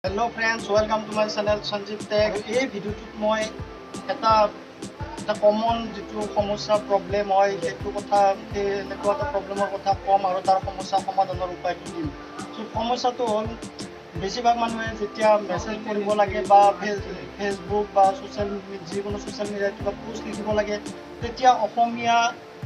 Hello friends, welcome to my channel Sonjib Tech. এই ভিডিওটোত মই এটা কমন যেটো সমস্যা প্ৰবলেম হয় সেইটো কথা এনেকুৱা এটা প্ৰবলেমৰ কথা কম আৰু তাৰ সমস্যা সমাধানৰ উপায়টো দিম। সো সমস্যাটো হ'ল বেছিভাগ মানুহে যেতিয়া মেছেজ কৰিব লাগে বা ফেসবুক বা যিকোনো সোশ্যাল মিডিয়াত কিবা পোষ্ট লিখিব লাগে তেতিয়া অসমীয়া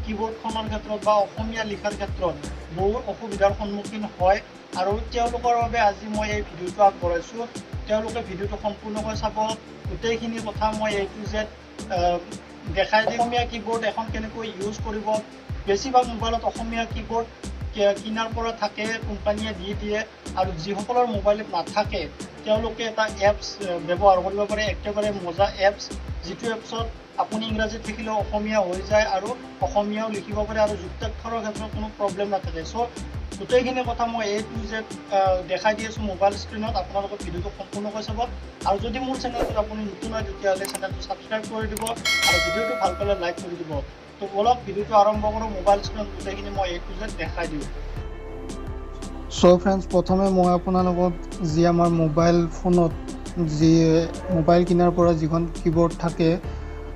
কিবোৰ্ডখনৰ ক্ষেত্ৰত বা অসমীয়া লিখাৰ ক্ষেত্ৰত বহু অসুবিধাৰ সন্মুখীন হয় আৰু তেওঁলোকৰ বাবে আজি মই এই ভিডিওটো আগবঢ়াইছোঁ। তেওঁলোকে ভিডিওটো সম্পূৰ্ণকৈ চাব, গোটেইখিনি কথা মই A to Z দেখাই দিম। অসমীয়া কিবোৰ্ড এখন কেনেকৈ ইউজ কৰিব, বেছিভাগ মোবাইলত অসমীয়া কিবোৰ্ড কিনাৰ পৰা থাকে, কোম্পানীয়ে দিয়ে আৰু যিসকলৰ মোবাইলত নাথাকে তেওঁলোকে এটা এপছ ব্যৱহাৰ কৰিব পাৰে, একেবাৰে মজা এপছ, যিটো এপছত আপুনি ইংৰাজীত লিখিলেও অসমীয়া হৈ যায় আৰু অসমীয়াও লিখিব পাৰে আৰু যুক্তাক্ষৰৰ ক্ষেত্ৰত কোনো প্ৰব্লেম নাথাকে। চ' গোটেইখিনি কথা মই A to Z দেখাই দি আছোঁ মোবাইল স্ক্ৰীণত। আপোনালোকে ভিডিওটো সম্পূৰ্ণকৈ চাব আৰু যদি মোৰ চেনেলটোত আপুনি নতুন হয় তেতিয়াহ'লে চেনেলটো ছাবস্ক্ৰাইব কৰি দিব আৰু ভিডিওটো ভাল পালে লাইক কৰি দিব। তো বলক ভিডিওটো আৰম্ভ কৰোঁ। মোবাইল স্ক্ৰীণত গোটেইখিনি মই A to Z দেখাই দিওঁ। সো ফ্ৰেন্ডছ, প্ৰথমে মই আপোনালোকক যি আমাৰ মোবাইল ফোনত যি মোবাইল কিনাৰ পৰা যিখন কিবোৰ্ড থাকে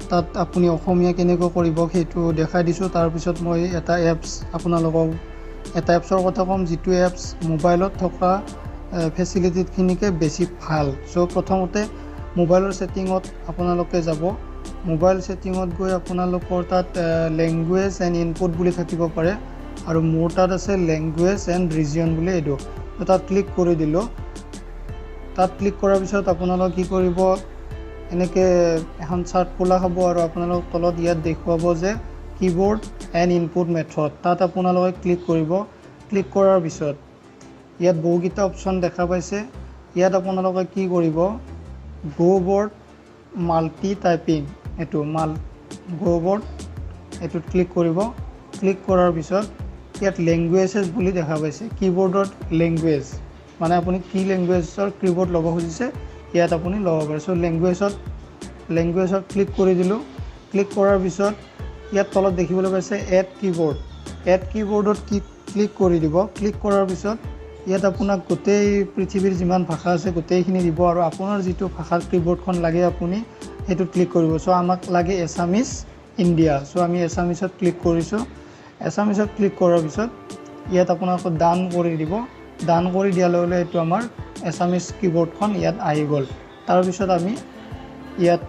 তাত আপুনি অসমীয়া কেনেকৈ কৰিব সেইটো দেখাই দিছোঁ। তাৰপিছত মই এটা এপছ আপোনালোকক এটা এপছৰ কথা ক'ম, যিটো এপছ মোবাইলত থকা ফেচিলিটিখিনিকে বেছি ভাল। চ' প্ৰথমতে মোবাইলৰ ছেটিঙত আপোনালোকে যাব। মোবাইল ছেটিঙত গৈ আপোনালোকৰ তাত লেংগুৱেজ এণ্ড ইনপুট বুলি থাকিব পাৰে আৰু মোৰ তাত আছে লেংগুৱেজ এণ্ড ৰিজিয়ন বুলি এইটো। তাত ক্লিক কৰি দিলোঁ। তাত ক্লিক কৰাৰ পিছত আপোনালোকে কি কৰিব, এনেকৈ এখন চাৰ্ট খোলা খাব আৰু আপোনালোক তলত ইয়াত দেখুৱাব যে কিবোৰ্ড এণ্ড ইনপুট মেথড। তাত আপোনালোকে ক্লিক কৰিব। ক্লিক কৰাৰ পিছত ইয়াত বহুকেইটা অপশ্যন দেখা পাইছে। ইয়াত আপোনালোকে কি কৰিব, গো বৰ্ড মাল্টি টাইপিং, এইটো গো বৰ্ড এইটোত ক্লিক কৰিব। ক্লিক কৰাৰ পিছত ইয়াত লেংগুৱেজেছ বুলি দেখা পাইছে, কিবোৰ্ডত লেংগুৱেজ মানে আপুনি কি লেংগুৱেজৰ কিবোৰ্ড ল'ব খুজিছে ইয়াত আপুনি ল'ব পাৰে। চ' লেংগুৱেজত ক্লিক কৰি দিলোঁ। ক্লিক কৰাৰ পিছত ইয়াত তলত দেখিবলৈ পাইছে এড কিবোৰ্ড। এড কিবোৰ্ডত ক্লিক কৰি দিব। ক্লিক কৰাৰ পিছত ইয়াত আপোনাক গোটেই পৃথিৱীৰ যিমান ভাষা আছে গোটেইখিনি দিব আৰু আপোনাৰ যিটো ভাষাৰ কিবোৰ্ডখন লাগে আপুনি সেইটোত ক্লিক কৰিব। চ' আমাক লাগে এছামিছ ইণ্ডিয়া। চ' আমি এছামিছত ক্লিক কৰিছোঁ। এছামিছত ক্লিক কৰাৰ পিছত ইয়াত আপোনালোকে ডান কৰি দিব। ডান কৰি দিয়াৰ লগে লগে এইটো আমাৰ এছামিছ কিবোৰ্ডখন ইয়াত আহি গ'ল। তাৰপিছত আমি ইয়াত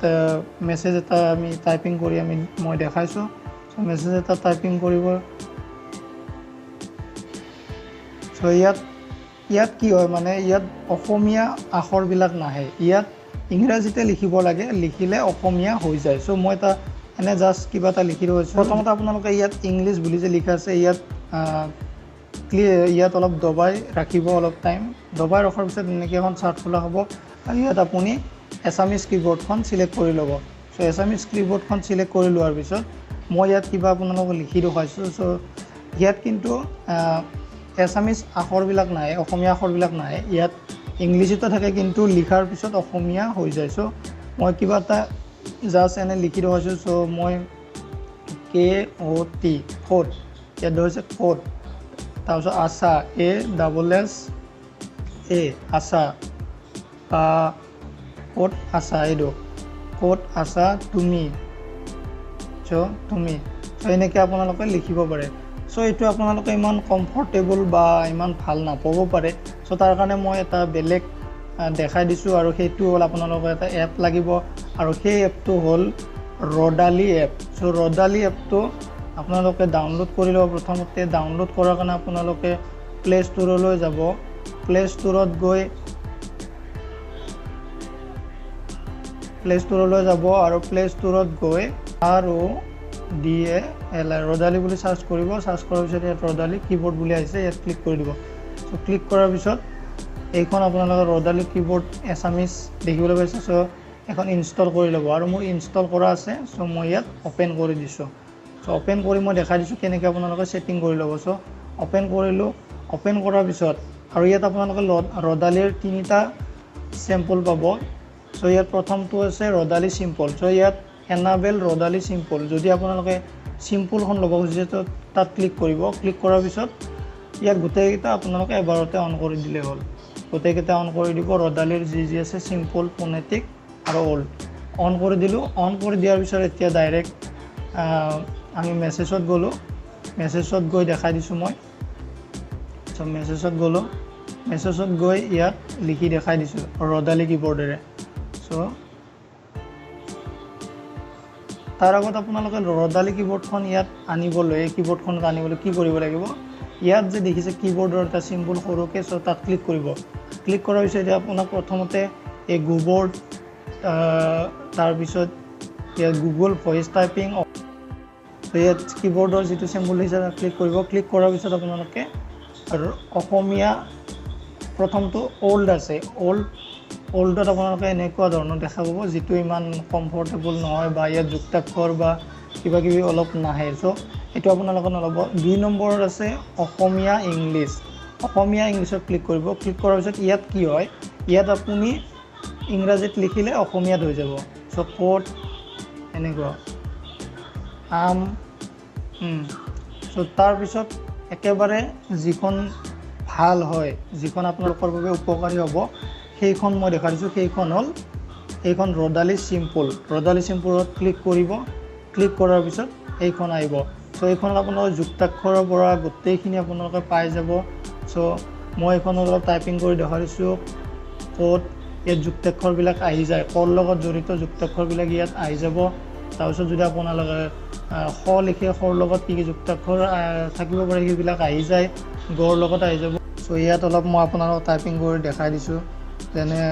মেছেজ এটা আমি টাইপিং কৰি মই দেখাইছোঁ। চ' মেছেজ এটা টাইপিং কৰিব। চ' ইয়াত কি হয় মানে ইয়াত অসমীয়া আখৰবিলাক নাহে, ইয়াত ইংৰাজীতে লিখিব লাগে, লিখিলে অসমীয়া হৈ যায়। চ' মই এটা এনে জাষ্ট কিবা এটা লিখি ৰৈছোঁ। প্ৰথমতে আপোনালোকে ইয়াত ইংলিছ বুলি যে লিখা আছে ইয়াত অলপ দবাই ৰাখিব, অলপ টাইম দবাই ৰখাৰ পিছত এনেকৈ এখন চাৰ্ট খোলা হ'ব আৰু ইয়াত আপুনি এছামিছ কিবোৰ্ডখন চিলেক্ট কৰি ল'ব। চ' এছামিছ কিবোৰ্ডখন চিলেক্ট কৰি লোৱাৰ পিছত মই ইয়াত কিবা আপোনালোকক লিখি দেখুৱাইছোঁ। চ' ইয়াত কিন্তু এছামিছ আখৰবিলাক নাহে, অসমীয়া আখৰবিলাক নাহে, ইয়াত ইংলিছতে থাকে কিন্তু লিখাৰ পিছত অসমীয়া হৈ যায়। চ' মই কিবা এটা জাষ্ট এনে লিখি দেখুৱাইছোঁ। চ' মই KOT কোড, ইয়াত ধৰিছে কোড, তাৰপিছত আছা ASSA আছা বা কোড আছা, এইটো কোড আছা তুমি। চ' এনেকৈ আপোনালোকে লিখিব পাৰে। চ' এইটো আপোনালোকে ইমান কমফৰ্টেবল বা ইমান ভাল নাপাব পাৰে। চ' তাৰ কাৰণে মই এটা বেলেগ দেখাই দিছোঁ আৰু সেইটো হ'ল আপোনালোকৰ এটা এপ লাগিব আৰু সেই এপটো হ'ল ৰডালি এপ। চ' ৰডালি এপটো আপোনালোকে ডাউনলোড কৰি ল'ব। প্ৰথমতে ডাউনলোড কৰাৰ কাৰণে আপোনালোকে প্লে ষ্ট'ৰলৈ যাব। প্লে ষ্ট'ৰত গৈ আৰু প্লে ষ্ট'ৰত গৈ RODALI ৰডালি বুলি চাৰ্চ কৰিব। চাৰ্চ কৰাৰ পিছত ইয়াত ৰডালি কিবোৰ্ড বুলি আহিছে, ইয়াত ক্লিক কৰি দিব। চ' ক্লিক কৰাৰ পিছত এইখন আপোনালোকৰ ৰডালি কিবোৰ্ড এছামিছ দেখিবলৈ পাইছে। চ' এখন ইনষ্টল কৰি ল'ব আৰু মোৰ ইনষ্টল কৰা আছে। চ' মই ইয়াত অ'পেন কৰি দিছোঁ। চ' অ'পেন কৰি মই দেখাই দিছোঁ কেনেকৈ আপোনালোকে ছেটিং কৰি ল'ব। চ' অ'পেন কৰিলোঁ। অ'পেন কৰাৰ পিছত আৰু ইয়াত আপোনালোকে ৰডালিৰ 3টা চেম্পল পাব। চ' ইয়াত প্ৰথমটো আছে ৰডালি চিম্পল। চ' ইয়াত এনাবেল ৰডালি চিম্পল। যদি আপোনালোকে চিম্পলখন ল'ব খুজিছে তো তাত ক্লিক কৰিব। ক্লিক কৰাৰ পিছত ইয়াত গোটেইকেইটা আপোনালোকে এবাৰতে অন কৰি দিলে হ'ল। গোটেইকেইটা অন কৰি দিব ৰদালিৰ যি আছে চিম্পল ফোনেটিক আৰু ওল্ড অন কৰি দিলোঁ অন কৰি দিয়াৰ পিছত এতিয়া ডাইৰেক্ট আমি মেছেজত গ'লোঁ মেছেজত গৈ দেখাই দিছোঁ মই চ' মেছেজত গ'লোঁ মেছেজত গৈ ইয়াত লিখি দেখাই দিছোঁ ৰদালি কীবৰ্ডেৰে চ' তাৰ আগত আপোনালোকে ৰদালি কীবৰ্ডখন ইয়াত আনিবলৈ এই কীবৰ্ডখন আনিবলৈ কি কৰিব লাগিব ইয়াত যে দেখিছে কীবৰ্ডৰ এটা চিম্বল সৰুকৈ চ' তাত ক্লিক কৰিব ক্লিক কৰাৰ পিছত এতিয়া আপোনাক প্ৰথমতে এই গুগল তাৰপিছত ইয়াত গুগল ভইচ টাইপিং ইয়াত কীবৰ্ডৰ যিটো চিম্বল দিছে তাত ক্লিক কৰিব ক্লিক কৰাৰ পিছত আপোনালোকে আৰু অসমীয়া প্ৰথমটো ওল্ড আছে ওল্ডত আপোনালোকে এনেকুৱা ধৰণৰ দেখা পাব যিটো ইমান কমফৰ্টেবল নহয় বা ইয়াত যুক্তাক্ষৰ বা কিবা কিবি অলপ নাহে চ' এইটো আপোনালোকে নল'ব 2 নম্বৰত আছে অসমীয়া ইংলিছত ক্লিক কৰিব ক্লিক কৰাৰ পিছত ইয়াত কি হয় ইয়াত আপুনি ইংৰাজীত লিখিলে অসমীয়াত হৈ যাব চ' কোড এনেকুৱা আম চ' তাৰপিছত একেবাৰে যিখন ভাল হয় যিখন আপোনালোকৰ বাবে উপকাৰী হ'ব সেইখন মই দেখাই দিছোঁ সেইখন হ'ল এইখন ৰদালি চিম্পলত ক্লিক কৰিব ক্লিক কৰাৰ পিছত এইখন আহিব চ' এইখনত আপোনালোকে যুক্তাক্ষৰৰ পৰা গোটেইখিনি আপোনালোকে পাই যাব চ' মই এইখনত অলপ টাইপিং কৰি দেখাই দিছোঁ ক'ত ইয়াত যুক্তাক্ষৰবিলাক আহি যায় ক'ৰ লগত জড়িত যুক্তাক্ষৰবিলাক ইয়াত আহি যাব তাৰপিছত যদি আপোনালোকে খ লিখে খৰ লগত কি কি যুক্তাক্ষৰ থাকিব পাৰে সেইবিলাক আহি যায় গড় লগত আহি যাব চ' ইয়াত অলপ মই আপোনালোকক টাইপিং কৰি দেখাই দিছোঁ যেনে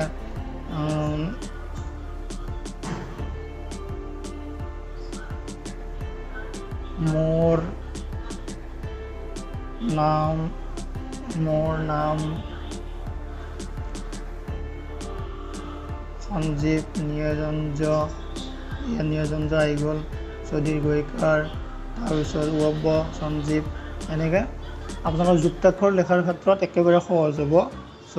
মোৰ নাম সঞ্জীৱ নিৰঞ্জ আহি গ'ল দীৰ্ঘইকাৰ তাৰপিছত সঞ্জীৱ এনেকৈ আপোনালোকৰ যুক্তাক্ষৰ লেখাৰ ক্ষেত্ৰত একেবাৰে সহজ হ'ব চ'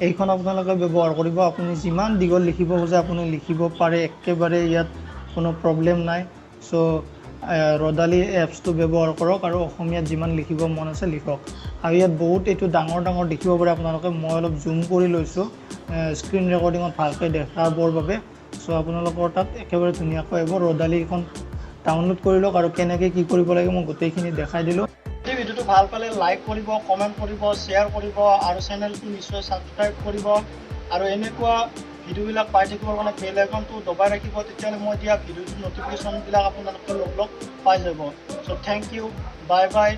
এইখন আপোনালোকে ব্যৱহাৰ কৰিব আপুনি যিমান দীঘল লিখিব খোজে আপুনি লিখিব পাৰে একেবাৰে ইয়াত কোনো প্ৰব্লেম নাই চ' ৰদালি এপছটো ব্যৱহাৰ কৰক আৰু অসমীয়াত যিমান লিখিব মন আছে লিখক আৰু ইয়াত বহুত এইটো ডাঙৰ দেখিব পাৰে আপোনালোকে মই অলপ জুম কৰি লৈছোঁ স্ক্ৰীন ৰেকৰ্ডিঙত ভালকৈ দেখাবৰ বাবে চ' আপোনালোকৰ তাত একেবাৰে ধুনীয়াকৈ আহিব ৰদালিখন ডাউনলোড কৰি লওক আৰু কেনেকৈ কি কৰিব লাগে মই গোটেইখিনি দেখাই দিলোঁ এই ভিডিঅ'টো ভাল পালে লাইক কৰিব কমেণ্ট কৰিব শ্বেয়াৰ কৰিব আৰু চেনেলটো নিশ্চয় ছাবস্ক্ৰাইব কৰিব আৰু এনেকুৱা ভিডিঅ'বিলাক পাই থাকিবৰ কাৰণে বেল আইকনটো দবাই ৰাখিব তেতিয়াহ'লে মই দিয়া ভিডিঅ'টোৰ নটিফিকেশ্যনবিলাক আপোনালোকে লগ পাই যাব চ' থেংক ইউ বাই